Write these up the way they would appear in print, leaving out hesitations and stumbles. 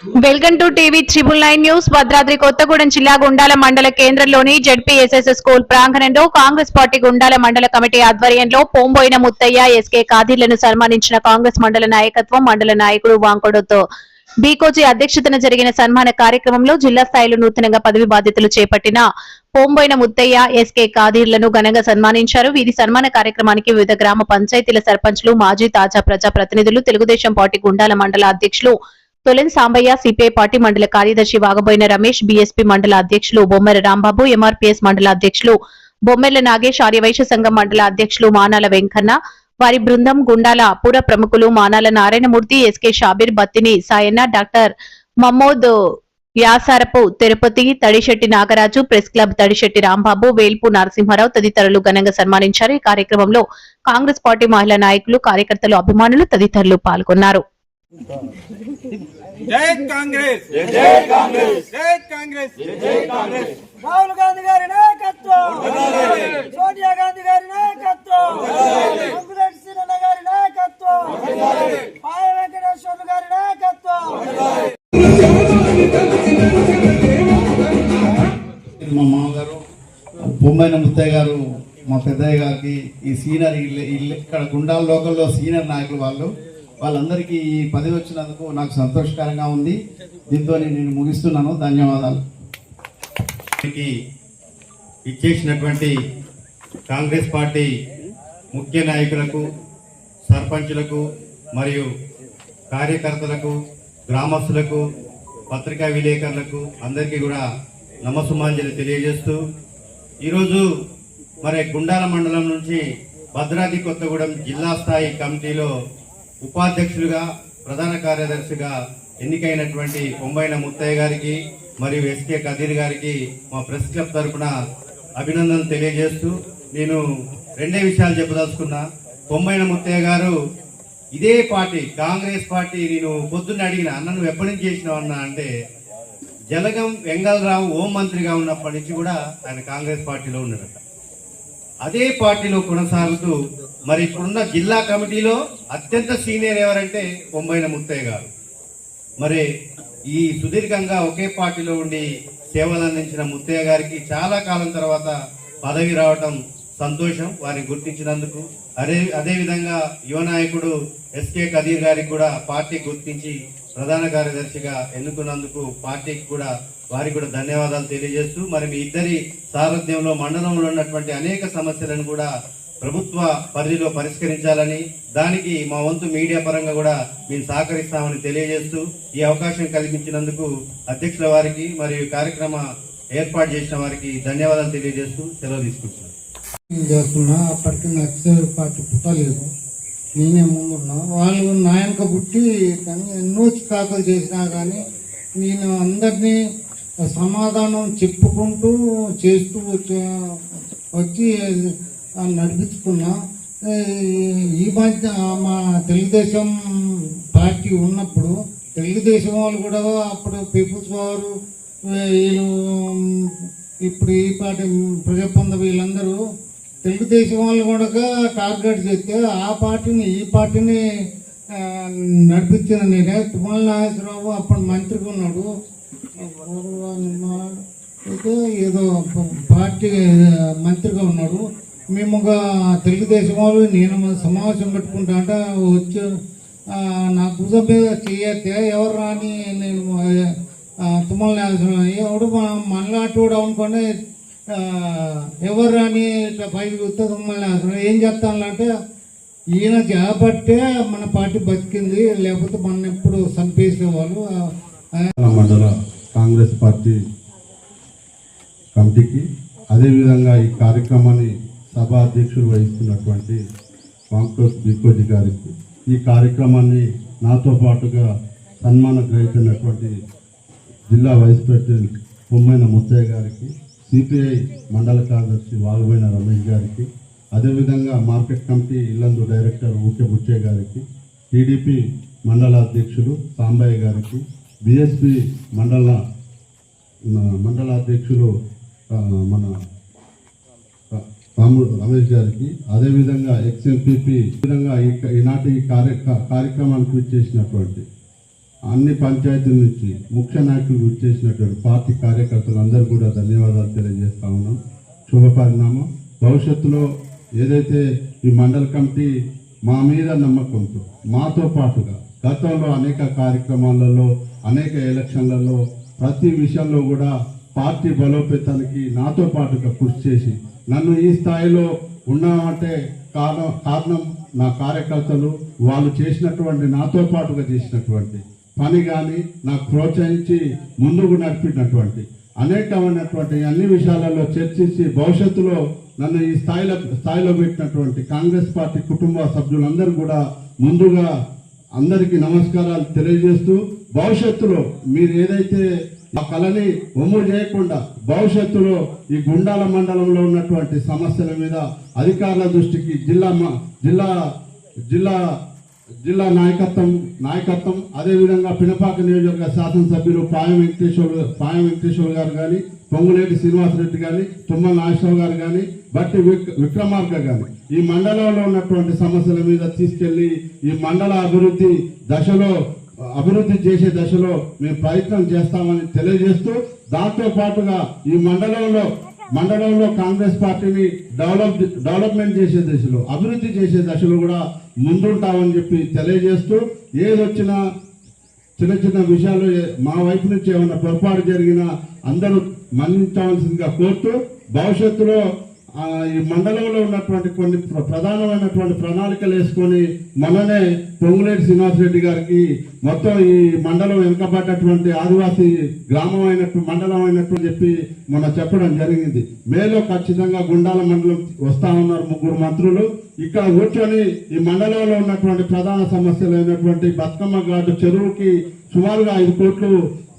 Welcome to TV 999 news. Bhadradri Kothagudem జిల్లా గుండాల మండల కేంద్రంలోని జెడ్పీఎస్ఎస్ స్కూల్ ప్రాంగణంలో కాంగ్రెస్ పార్టీ గుండాల మండల కమిటీ ఆధ్వర్యంలో పోంబోయిన ముత్తయ్య ఎస్కే ఖాదీర్లను సన్మానించిన కాంగ్రెస్ మండల నాయకత్వం. మండల నాయకుడు వాంకోడుతో బీకోజీ అధ్యక్షతన జరిగిన సన్మాన కార్యక్రమంలో జిల్లా స్థాయిలో నూతనంగా పదవి బాధ్యతలు చేపట్టిన పోంబోయిన ముత్తయ్య ఎస్కే ఖాదీర్లను ఘనంగా సన్మానించారు. వీరి సన్మాన కార్యక్రమానికి వివిధ గ్రామ పంచాయతీల సర్పంచ్లు, మాజీ తాజా ప్రజా ప్రతినిధులు, తెలుగుదేశం పార్టీ గుండాల మండల అధ్యక్షులు తొలెన్ సాంబయ్య, సిపిఐ పార్టీ మండల కార్యదర్శి వాగబోయిన రమేష్, బీఎస్పీ మండల అధ్యక్షులు బొమ్మెర రాంబాబు, ఎంఆర్పీఎస్ మండల అధ్యక్షులు బొమ్మెర్ల నాగేష్, ఆర్యవైశ్య సంఘం మండల అధ్యక్షులు మానాల వెంకన్న, వారి బృందం, గుండాల పుర ప్రముఖులు Manala Narayanamurthy, SK Shabeer, Battini Sayanna, doctor Mahmood Yasarapu Tirupati, Tadisetti Nagaraju, press club Tadisetti Rambabu, Velpu Narasimharao తదితరులు ఘనంగా సన్మానించారు. ఈ కార్యక్రమంలో కాంగ్రెస్ పార్టీ మహిళా నాయకులు, కార్యకర్తలు, అభిమానులు తదితరులు పాల్గొన్నారు. జై కాంగ్రెస్, జై కాంగ్రెస్, జై కాంగ్రెస్, జై కాంగ్రెస్. రాహుల్ గాంధీ గారి నాయకత్వం, సోనియా గాంధీ గారి నాయకత్వం, అంబులెన్స్ సినన్న గారి నాయకత్వం, పాయ వెంకటేశ్వర్లు గారి నాయకత్వం. మా మామగారు బొమ్మైన ముత్తయ్య గారు, మా పెద్దయ్య గారికి ఈ సీనియర్ ఇక్కడ గుండాల లోకల్లో సీనియర్ నాయకులు వాళ్ళందరికీ ఈ పదవి వచ్చినందుకు నాకు సంతోషకరంగా ఉంది. దీంతో నేను ముగిస్తున్నాను. ధన్యవాదాలు. ఇచ్చేసినటువంటి కాంగ్రెస్ పార్టీ ముఖ్య నాయకులకు, సర్పంచులకు మరియు కార్యకర్తలకు, గ్రామస్తులకు, పత్రికా విలేకరులకు అందరికీ కూడా నమస్సుమాంజలి తెలియజేస్తూ ఈరోజు మరి గుండాల మండలం నుంచి భద్రాద్రి కొత్తగూడెం జిల్లా స్థాయి కమిటీలో ఉపాధ్యక్షులుగా, ప్రధాన కార్యదర్శిగా ఎన్నికైనటువంటి పొంబైన ముత్తయ్య గారికి మరియు ఎస్కే ఖాదీర్ గారికి మా ప్రెస్ క్లబ్ తరఫున అభినందనలు తెలియజేస్తూ నేను రెండే విషయాలు చెప్పదలుచుకున్నా. పొంబైన ముత్తయ్య గారు ఇదే పార్టీ కాంగ్రెస్ పార్టీ, నేను పొద్దున్న అడిగిన అన్న నువ్వు ఎప్పటి నుంచి చేసినావు అన్నా అంటే జలగం వెంగళరావు హోం మంత్రిగా ఉన్నప్పటి నుంచి కూడా ఆయన కాంగ్రెస్ పార్టీలో ఉన్నాడట. అదే పార్టీలో కొనసాగుతూ మరి ఇప్పుడున్న జిల్లా కమిటీలో అత్యంత సీనియర్ ఎవరంటే పొంబైన ముత్తయ్య గారు. మరి ఈ సుదీర్ఘంగా ఒకే పార్టీలో ఉండి సేవలు అందించిన ముత్తయ్య గారికి చాలా కాలం తర్వాత పదవి రావటం సంతోషం, వారిని గుర్తించినందుకు. అదేవిధంగా యువ నాయకుడు ఎస్కే ఖాదీర్ గారికి కూడా పార్టీ గుర్తించి ప్రధాన కార్యదర్శిగా ఎన్నుకున్నందుకు పార్టీకి కూడా వారికి కూడా ధన్యవాదాలు తెలియజేస్తూ మరి మీ ఇద్దరి సారథ్యంలో మండలంలో ఉన్నటువంటి అనేక సమస్యలను కూడా ప్రభుత్వ పరిధిలో పరిష్కరించాలని, దానికి మా వంతు మీడియా పరంగా కూడా మేము సహకరిస్తామని తెలియజేస్తూ ఈ అవకాశం కల్పించినందుకు అధ్యక్షుల వారికి మరియు కార్యక్రమ ఏర్పాటు చేసిన వారికి ధన్యవాదాలు తెలియజేస్తూ సెలవు తీసుకుంటున్నాను. అప్పటికి నక్సల్ పార్టీ పుట్టలేదు, నేనే ముందున్నా. వాళ్ళు నాయనక పుట్టి కానీ ఎన్నో చికాకులు చేసినా కానీ నేను అందరినీ సమాధానం చెప్పుకుంటూ చేస్తూ వచ్చి నడిపించుకున్నా. ఈ మధ్య మా తెలుగుదేశం పార్టీ ఉన్నప్పుడు తెలుగుదేశం వాళ్ళు కూడా అప్పుడు పీపుల్స్ వారు వీళ్ళు ఇప్పుడు ఈ పార్టీ ప్రజాపంద వీళ్ళందరూ తెలుగుదేశం వాళ్ళు కూడా టార్గెట్ చేస్తే ఆ పార్టీని ఈ పార్టీని నడిపించిన నేనే. తుమ్మల నాగేశ్వరరావు అప్పుడు మంత్రిగా ఉన్నాడు, అయితే ఏదో పార్టీ మంత్రిగా ఉన్నాడు. మేము తెలుగుదేశం వాళ్ళు నేను సమావేశం పెట్టుకుంటా అంటే వచ్చి నా భుజం మీద చేయతే ఎవరు రాని నేను తుమ్మల నాగేశ్వరరావు ఎవడు మనలాంటి కూడా అనుకోండి ఎవరు రాని ఇట్లా పైకి చూస్తే తుమ్మల నాగేశ్వరరావు ఏం చెప్తానంటే ఈయన చేపట్టే మన పార్టీ బతికింది, లేకపోతే మన ఎప్పుడు చంపేసేవాళ్ళు. మండల కాంగ్రెస్ పార్టీ కమిటీకి, అదేవిధంగా ఈ కార్యక్రమాన్ని సభా అధ్యక్షులు వహిస్తున్నటువంటి వాంకోస్ బీకోజీ గారికి, ఈ కార్యక్రమాన్ని నాతో పాటుగా సన్మాన గ్రహించినటువంటి జిల్లా వైస్ ప్రెసిడెంట్ పొమ్మైన ముత్తయ్య గారికి, సిపిఐ మండల కార్యదర్శి వాగబోయిన రమేష్ గారికి, అదేవిధంగా మార్కెట్ కమిటీ ఇల్లందు డైరెక్టర్ ఊకే బుచ్చయ్య గారికి, టీడీపీ మండల అధ్యక్షులు సాంబయ్య గారికి, బిఎస్పి మండల అధ్యక్షులు మన రాముడు రమేష్ గారికి, అదేవిధంగా ఎక్స్ఎంపీపీ విధంగా ఈనాటి ఈ కార్యక్రమానికి చేసినటువంటి అన్ని పంచాయతీల నుంచి ముఖ్య నాయకులు వచ్చేసినటువంటి పార్టీ కార్యకర్తలు అందరూ కూడా ధన్యవాదాలు తెలియజేస్తా ఉన్నాం. శుభ పరిణామం. భవిష్యత్తులో ఏదైతే ఈ మండల కమిటీ మా మీద నమ్మకంతో మాతో పాటుగా గతంలో అనేక కార్యక్రమాలలో అనేక ఎలక్షన్లలో ప్రతి విషయంలో కూడా పార్టీ బలోపేతానికి నాతో పాటుగా కృషి చేసి నన్ను ఈ స్థాయిలో ఉన్నామంటే కారణం నా కార్యకర్తలు, వాళ్ళు చేసినటువంటి నాతో పాటుగా చేసినటువంటి పని కానీ నాకు ప్రోత్సహించి ముందుకు నడిపినటువంటి అనేకమైనటువంటి అన్ని విషయాలలో చర్చించి భవిష్యత్తులో నన్ను ఈ స్థాయిలో పెట్టినటువంటి కాంగ్రెస్ పార్టీ కుటుంబ సభ్యులందరూ కూడా ముందుగా అందరికీ నమస్కారాలు తెలియజేస్తూ భవిష్యత్తులో మీరు ఏదైతే ఆ కళని ఒమ్ము చేయకుండా భవిష్యత్తులో ఈ గుండాల మండలంలో ఉన్నటువంటి సమస్యల మీద అధికారుల దృష్టికి జిల్లా నాయకత్వం అదేవిధంగా పినపాక నియోజకవర్గ శాసనసభ్యులు పాయం వెంకటేశ్వర గారు కానీ, పొంగులేటి శ్రీనివాసరెడ్డి కానీ, తుమ్మల నాగేశ్వరరావు గారు కానీ, బట్టి విక్రమార్క కానీ ఈ మండలంలో ఉన్నటువంటి సమస్యల మీద తీసుకెళ్లి ఈ మండల అభివృద్ధి చేసే దశలో మేము ప్రయత్నం చేస్తామని తెలియజేస్తూ దాంతో పాటుగా ఈ మండలంలో కాంగ్రెస్ పార్టీని డెవలప్మెంట్ చేసే దశలో అభివృద్ధి చేసే దశలో కూడా ముందుంటామని చెప్పి తెలియజేస్తూ ఏదొచ్చినా చిన్న విషయాలు మా వైపు నుంచి ఏమైనా పొరపాటు జరిగినా అందరూ మన్నించవలసిందిగా కోరుతూ భవిష్యత్తులో ఈ మండలంలో ఉన్నటువంటి కొన్ని ప్రధానమైనటువంటి ప్రణాళికలు వేసుకొని మొన్ననే పొంగులేటి శ్రీనివాసరెడ్డి గారికి మొత్తం ఈ మండలం వెనుకబడ్డటువంటి ఆదివాసీ మండలం అయినట్టు చెప్పి మొన్న చెప్పడం జరిగింది. మేలో ఖచ్చితంగా గుండాల మండలం వస్తా ఉన్నారు 3 మంత్రులు. ఇక్కడ కూర్చొని ఈ మండలంలో ఉన్నటువంటి ప్రధాన సమస్యలు అయినటువంటి బతుకమ్మ ఘాటు చెరువుకి సుమారుగా 5 కోట్లు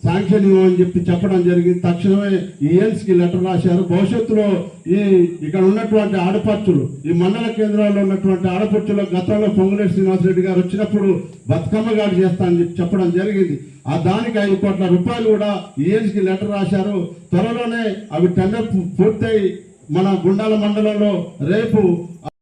శాంక్షన్ ఇవ్వమని చెప్పి చెప్పడం జరిగింది. తక్షణమే ఈఎన్స్ కి లెటర్ రాశారు. భవిష్యత్తులో ఇక్కడ ఉన్నటువంటి ఆడపడుచులు ఈ మండల కేంద్రాల్లో ఉన్నటువంటి ఆడపడుచులు గతంలో పొంగులేటి శ్రీనివాసరెడ్డి గారు వచ్చినప్పుడు బతుకమ్మ ఘాటు చేస్తా అని చెప్పి చెప్పడం జరిగింది. దానికి 5 కోట్ల రూపాయలు కూడా ఈఎన్స్ కి లెటర్ రాశారు. త్వరలోనే అవి టెండర్ పూర్తయి మన గుండాల మండలంలో రేపు